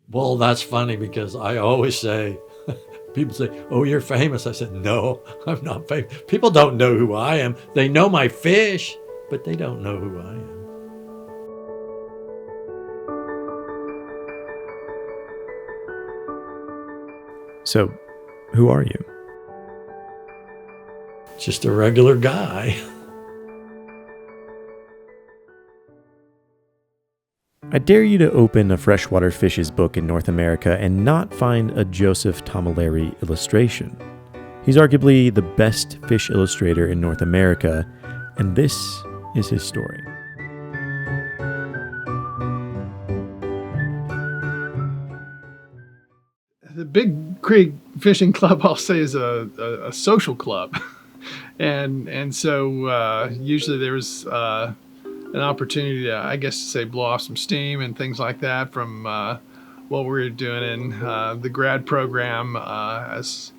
Well, that's funny because I always say, people say, "Oh, you're famous." I said, "No, I'm not famous. People don't know who I am. They know my fish, but they don't know who I am." So, who are you? Just a regular guy. I dare you to open a freshwater fishes book in North America and not find a Joseph Tomelleri illustration. He's arguably the best fish illustrator in North America, and this is his story. The Big Creek Fishing Club, I'll say, is a social club, and so usually there's an opportunity to, I guess, to say, blow off some steam and things like that from what we were doing in the grad program. As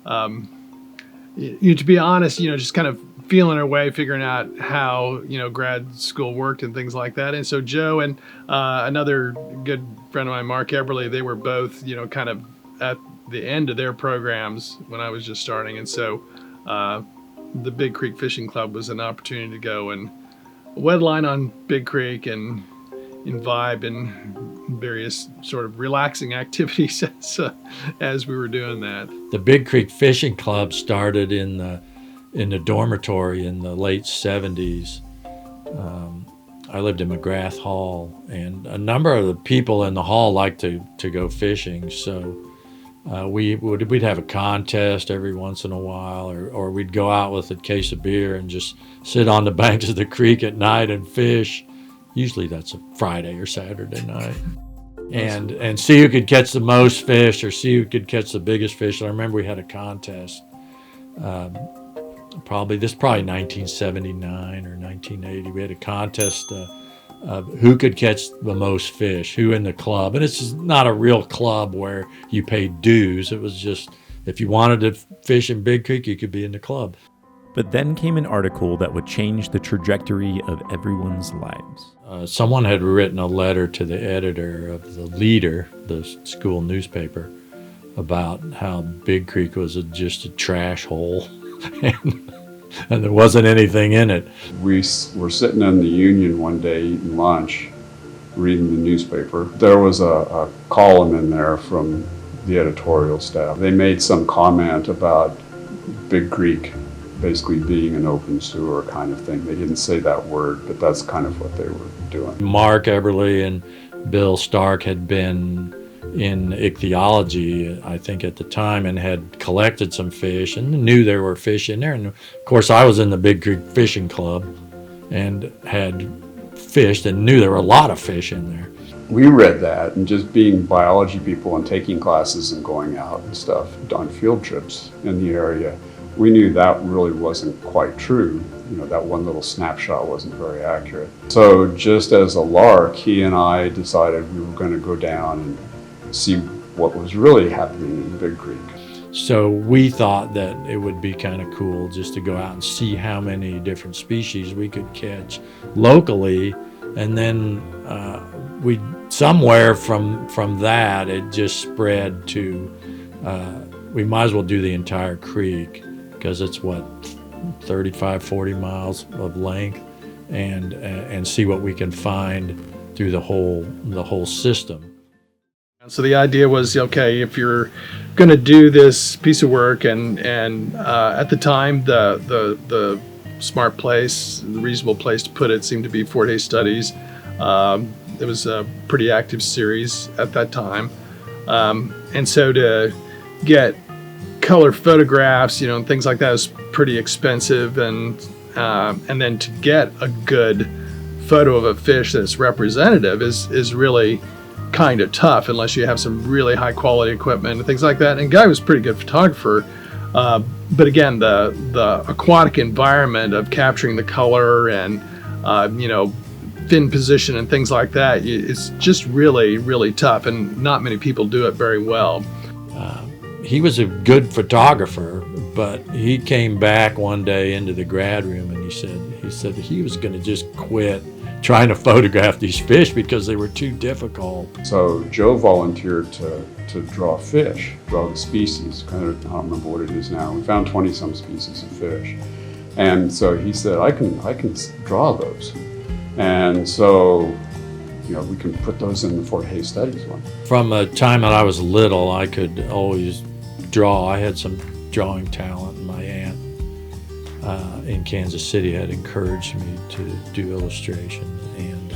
to be honest, just kind of feeling our way, figuring out how grad school worked and things like that. And so Joe and another good friend of mine, Mark Eberly, they were both kind of at the end of their programs when I was just starting. And so the Big Creek Fishing Club was an opportunity to go and wet line on Big Creek and vibe in various sort of relaxing activities as we were doing that. The Big Creek Fishing Club started in the dormitory in the late 70s. I lived in McGrath Hall, and a number of the people in the hall liked to go fishing. So we'd have a contest every once in a while, or we'd go out with a case of beer and just sit on the banks of the creek at night and fish. Usually that's a Friday or Saturday night. And see who could catch the most fish or see who could catch the biggest fish. I remember we had a contest. Probably 1979 or 1980. We had a contest of who could catch the most fish, who in the club. And it's not a real club where you paid dues. It was just, if you wanted to fish in Big Creek, you could be in the club. But then came an article that would change the trajectory of everyone's lives. Someone had written a letter to the editor of the Leader, the school newspaper, about how Big Creek was just a trash hole. And there wasn't anything in it. We were sitting in the Union one day eating lunch, reading the newspaper. There was a column in there from the editorial staff. They made some comment about Big Creek basically being an open sewer kind of thing. They didn't say that word, but that's kind of what they were doing. Mark Eberly and Bill Stark had been in ichthyology, I think, at the time, and had collected some fish and knew there were fish in there. And of course, I was in the Big Creek Fishing Club and had fished and knew there were a lot of fish in there. We read that, and just being biology people and taking classes and going out and stuff on field trips in the area, we knew that really wasn't quite true. That one little snapshot wasn't very accurate. So just as a lark, he and I decided we were going to go down and see what was really happening in Big Creek. So we thought that it would be kind of cool just to go out and see how many different species we could catch locally, and then we somewhere from that it just spread to we might as well do the entire creek, because it's 35-40 miles of length, and see what we can find through the whole system. So the idea was, okay, if you're going to do this piece of work, and at the time the smart place, the reasonable place to put it seemed to be Fort Hays Studies. It was a pretty active series at that time, and so to get color photographs, and things like that is pretty expensive, and then to get a good photo of a fish that's representative is really kind of tough unless you have some really high quality equipment and things like that. And Guy was a pretty good photographer, but again, the aquatic environment of capturing the color and fin position and things like that, it's just really, really tough, and not many people do it very well. He was a good photographer, but he came back one day into the grad room and he said he was going to just quit trying to photograph these fish because they were too difficult. So Joe volunteered to draw fish, draw the species. Kind of, I don't remember what it is now. We found 20-some species of fish. And so he said, I can draw those. And so, you know, we can put those in the Fort Hays Studies one. From the time that I was little, I could always draw. I had some drawing talent, and my aunt in Kansas City had encouraged me to do illustration, and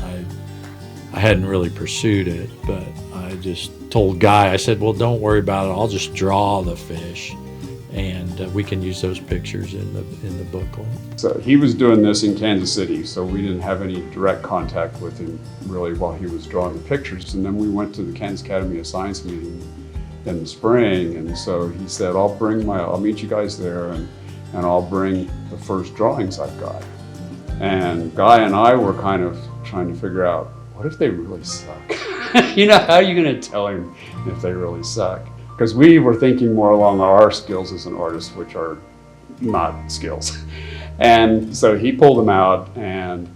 I hadn't really pursued it, but I just told Guy, I said, well, don't worry about it, I'll just draw the fish, and we can use those pictures in the booklet. So he was doing this in Kansas City, so we didn't have any direct contact with him really while he was drawing the pictures. And then we went to the Kansas Academy of Science meeting in the spring, and so he said, I'll meet you guys there, and I'll bring the first drawings I've got. And Guy and I were kind of trying to figure out, what if they really suck? You know, how are you going to tell him if they really suck? Because we were thinking more along our skills as an artist, which are not skills. And so he pulled them out, and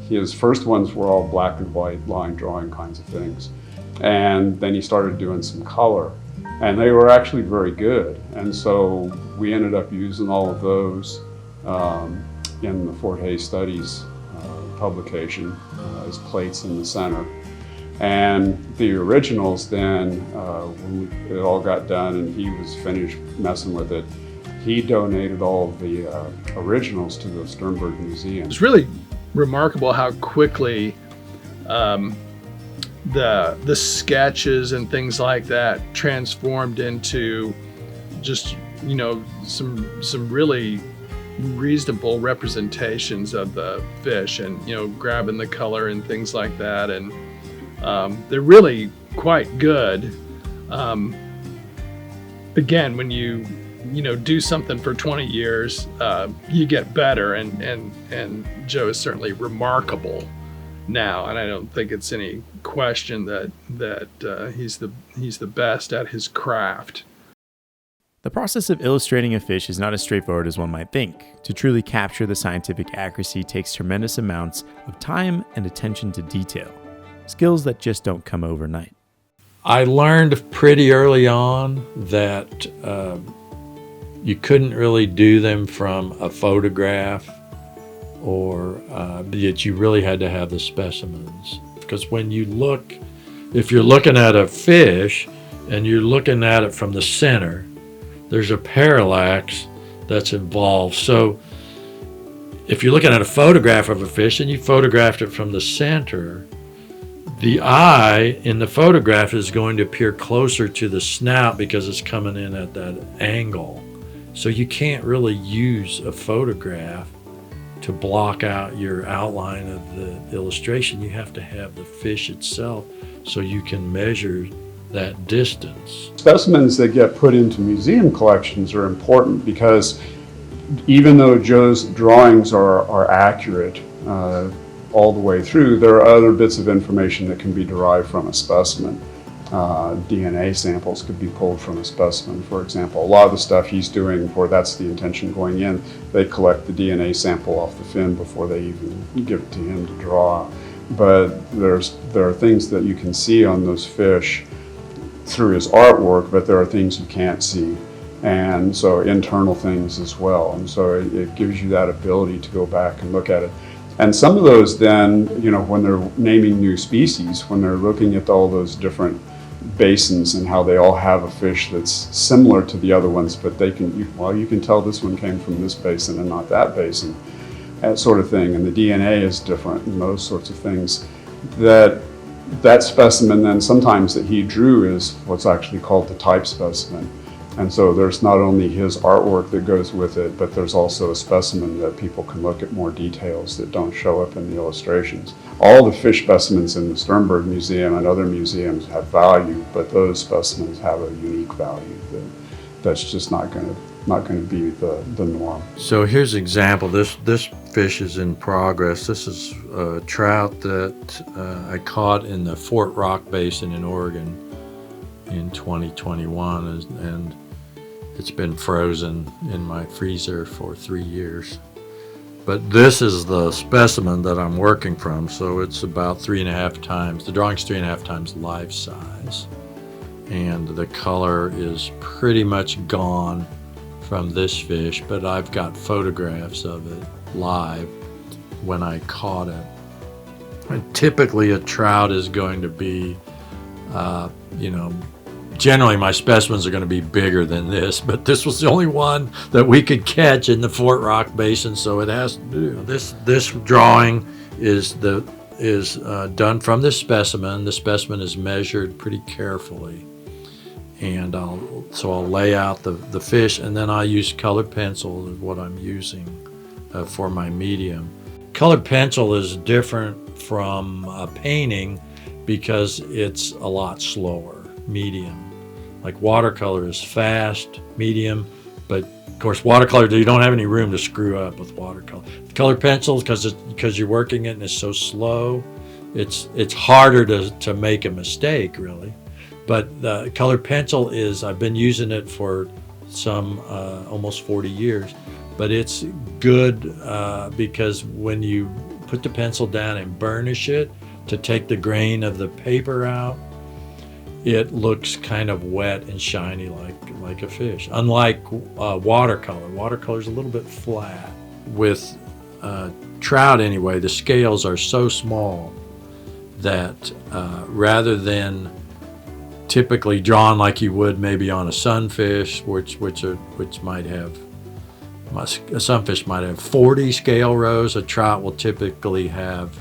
his first ones were all black and white line drawing kinds of things. And then he started doing some color, and they were actually very good. And so we ended up using all of those in the Fort Hays Studies publication as plates in the center. And the originals then, when it all got done and he was finished messing with it, he donated all of the originals to the Sternberg Museum. It's really remarkable how quickly the sketches and things like that transformed into just, you know, some really reasonable representations of the fish, and, you know, grabbing the color and things like that, and they're really quite good. Again, when you do something for 20 years, you get better, and Joe is certainly remarkable now, and I don't think it's any question that he's the best at his craft. The process of illustrating a fish is not as straightforward as one might think. To truly capture the scientific accuracy takes tremendous amounts of time and attention to detail, skills that just don't come overnight. I learned pretty early on that you couldn't really do them from a photograph, or that you really had to have the specimens. Because when you look, if you're looking at a fish and you're looking at it from the center, there's a parallax that's involved. So if you're looking at a photograph of a fish and you photographed it from the center, the eye in the photograph is going to appear closer to the snout because it's coming in at that angle. So you can't really use a photograph to block out your outline of the illustration. You have to have the fish itself so you can measure that distance. Specimens that get put into museum collections are important because even though Joe's drawings are accurate all the way through, there are other bits of information that can be derived from a specimen. DNA samples could be pulled from a specimen, for example. A lot of the stuff he's doing, where that's the intention going in, they collect the DNA sample off the fin before they even give it to him to draw. But there are things that you can see on those fish through his artwork, but there are things you can't see, and so internal things as well. And so it gives you that ability to go back and look at it. And some of those then, you know, when they're naming new species, when they're looking at all those different basins and how they all have a fish that's similar to the other ones, but you can tell this one came from this basin and not that basin, that sort of thing. And the DNA is different and those sorts of things. That specimen then sometimes that he drew is what's actually called the type specimen. And so there's not only his artwork that goes with it, but there's also a specimen that people can look at more details that don't show up in the illustrations. All the fish specimens in the Sternberg Museum and other museums have value, but those specimens have a unique value that's just not going to be the norm. So here's an example. This fish is in progress. This is a trout that I caught in the Fort Rock Basin in Oregon in 2021, and it's been frozen in my freezer for 3 years. But this is the specimen that I'm working from, so it's about 3.5 times, the drawing's 3.5 times life size. And the color is pretty much gone from this fish, but I've got photographs of it live when I caught it. And typically a trout is going to be, generally my specimens are going to be bigger than this, but this was the only one that we could catch in the Fort Rock Basin, so it has to do. This drawing is done from this specimen. The specimen is measured pretty carefully, and I'll lay out the fish, and then I use colored pencil is what I'm using for my medium. Colored pencil is different from painting because it's a lot slower, medium. Like watercolor is fast, medium, but of course watercolor, you don't have any room to screw up with watercolor. Colored pencils, because you're working it and it's so slow, it's harder to make a mistake, really. But the colored pencil I've been using it for some almost 40 years, but it's good because when you put the pencil down and burnish it to take the grain of the paper out, it looks kind of wet and shiny like a fish. Unlike watercolor. Watercolor's a little bit flat. With trout anyway, the scales are so small that rather than typically drawn like you would maybe on a sunfish, which might have, a sunfish might have 40 scale rows, a trout will typically have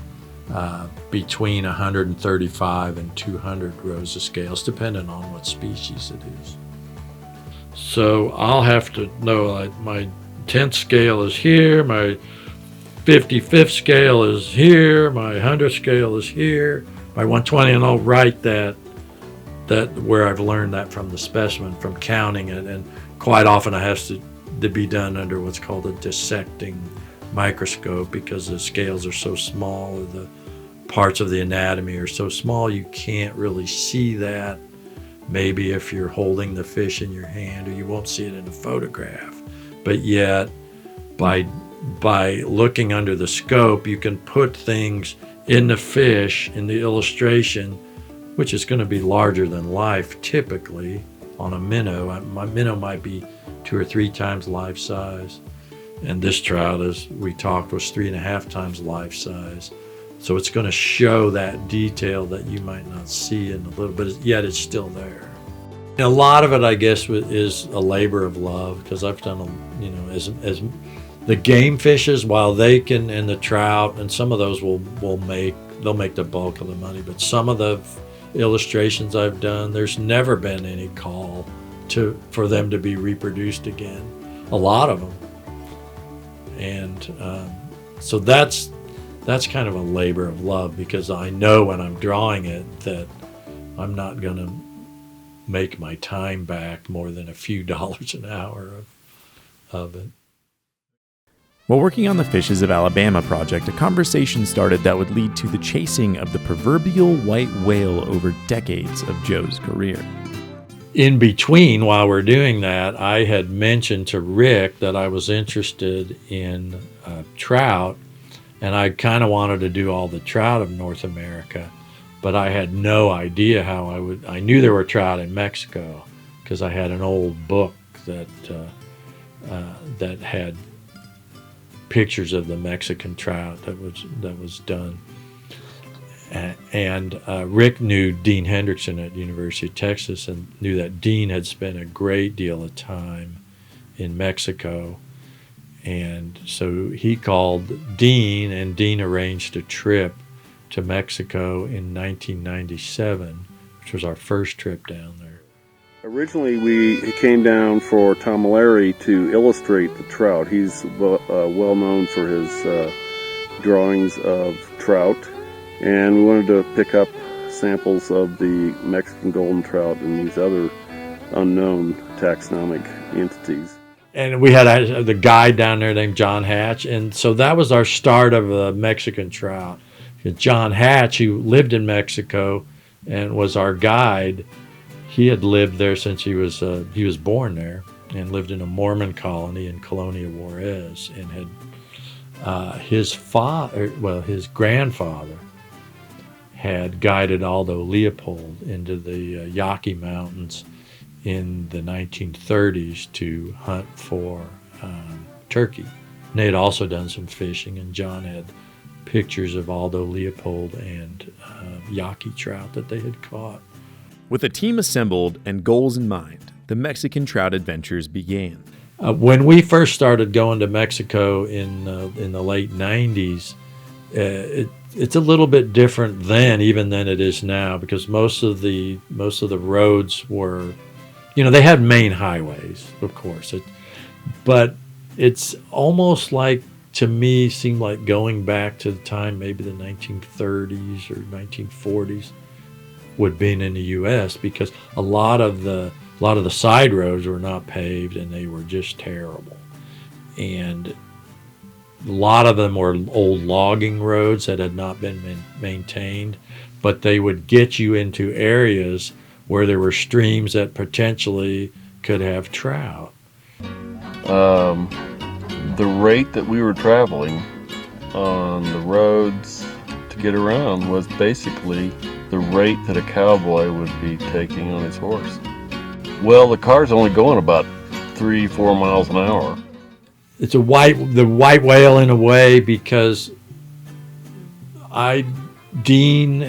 between 135 and 200 rows of scales, depending on what species it is. So I'll have to know, like, my 10th scale is here, my 55th scale is here, my 100th scale is here, my 120, and I'll write that where I've learned that from the specimen, from counting it. And quite often it has to be done under what's called a dissecting microscope, because the scales are so small, or the parts of the anatomy are so small, you can't really see that. Maybe if you're holding the fish in your hand, or you won't see it in a photograph. But yet, by looking under the scope, you can put things in the fish, in the illustration, which is going to be larger than life typically on a minnow. My minnow might be 2 or 3 times life size. And this trout, as we talked, was 3.5 times life size. So it's going to show that detail that you might not see in a little bit, yet it's still there. And a lot of it, I guess, is a labor of love, because I've done, as the game fishes, while they can, and the trout, and some of those they'll make the bulk of the money, but some of the illustrations I've done, there's never been any call for them to be reproduced again. A lot of them. And so that's kind of a labor of love, because I know when I'm drawing it that I'm not going to make my time back more than a few dollars an hour of it. While working on the Fishes of Alabama project, a conversation started that would lead to the chasing of the proverbial white whale over decades of Joe's career. In between, while we're doing that, I had mentioned to Rick that I was interested in trout, and I kind of wanted to do all the trout of North America, but I had no idea how I would. I knew there were trout in Mexico because I had an old book that had pictures of the Mexican trout that was done. And Rick knew Dean Hendrickson at University of Texas, and knew that Dean had spent a great deal of time in Mexico. And so he called Dean, and Dean arranged a trip to Mexico in 1997, which was our first trip down there. Originally, we came down for Tomelleri to illustrate the trout. He's well known for his drawings of trout, and we wanted to pick up samples of the Mexican golden trout and these other unknown taxonomic entities. And we had the guide down there named John Hatch, and so that was our start of the Mexican trout. John Hatch, who lived in Mexico and was our guide, he had lived there since he was born there, and lived in a Mormon colony in Colonia Juarez, and his grandfather had guided Aldo Leopold into the Yaqui Mountains in the 1930s to hunt for turkey. And they had also done some fishing, and John had pictures of Aldo Leopold and Yaqui trout that they had caught. With a team assembled and goals in mind, the Mexican trout adventures began. When we first started going to Mexico in the late 90s, it's a little bit different then, even than it is now, because most of the roads were, they had main highways, of course, but it's almost like, to me, seemed like going back to the time, maybe the 1930s or 1940s, would be in the U.S., because a lot of the side roads were not paved, and they were just terrible. And a lot of them were old logging roads that had not been maintained, but they would get you into areas where there were streams that potentially could have trout. The rate that we were traveling on the roads to get around was basically the rate that a cowboy would be taking on his horse. Well, the car's only going about 3-4 miles an hour. It's the white whale in a way, because Dean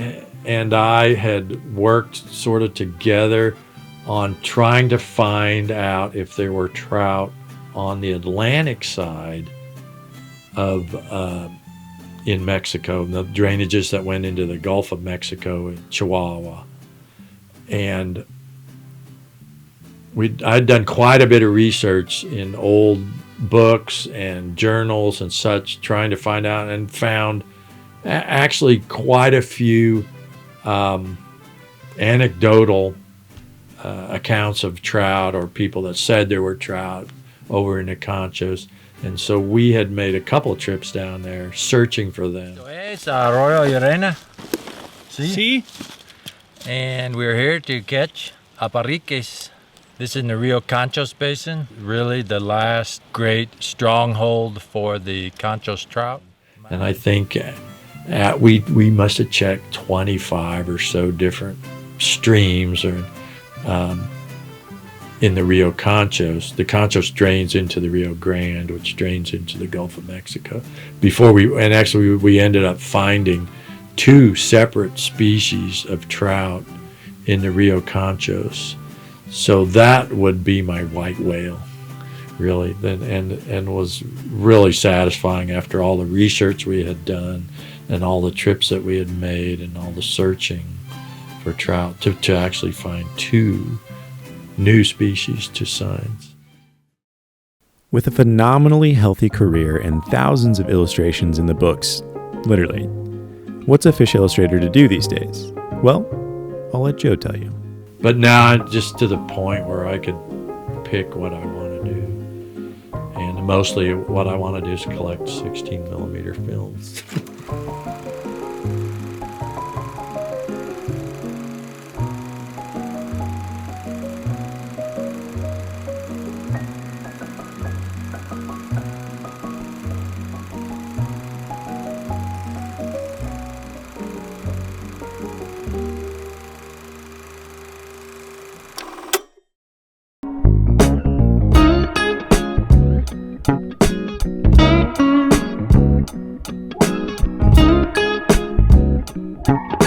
and I had worked sort of together on trying to find out if there were trout on the Atlantic side of in Mexico, the drainages that went into the Gulf of Mexico and Chihuahua. And I'd done quite a bit of research in old books and journals and such, trying to find out, and found actually quite a few anecdotal accounts of trout, or people that said there were trout over in the Conchos. And so we had made a couple trips down there searching for them. It's Arroyo Llerena. See? And we're here to catch apariques. This is in the Rio Conchos Basin, really the last great stronghold for the Conchos trout. And I think we must have checked 25 or so different streams or in the Rio Conchos. The Conchos drains into the Rio Grande, which drains into the Gulf of Mexico. We ended up finding 2 separate species of trout in the Rio Conchos. So that would be my white whale, really, and was really satisfying after all the research we had done and all the trips that we had made and all the searching for trout to actually find 2 new species to signs. With a phenomenally healthy career and thousands of illustrations in the books, literally, what's a fish illustrator to do these days? Well, I'll let Joe tell you. But now I'm just to the point where I could pick what I want to do. And mostly what I want to do is collect 16 millimeter films. Thank you.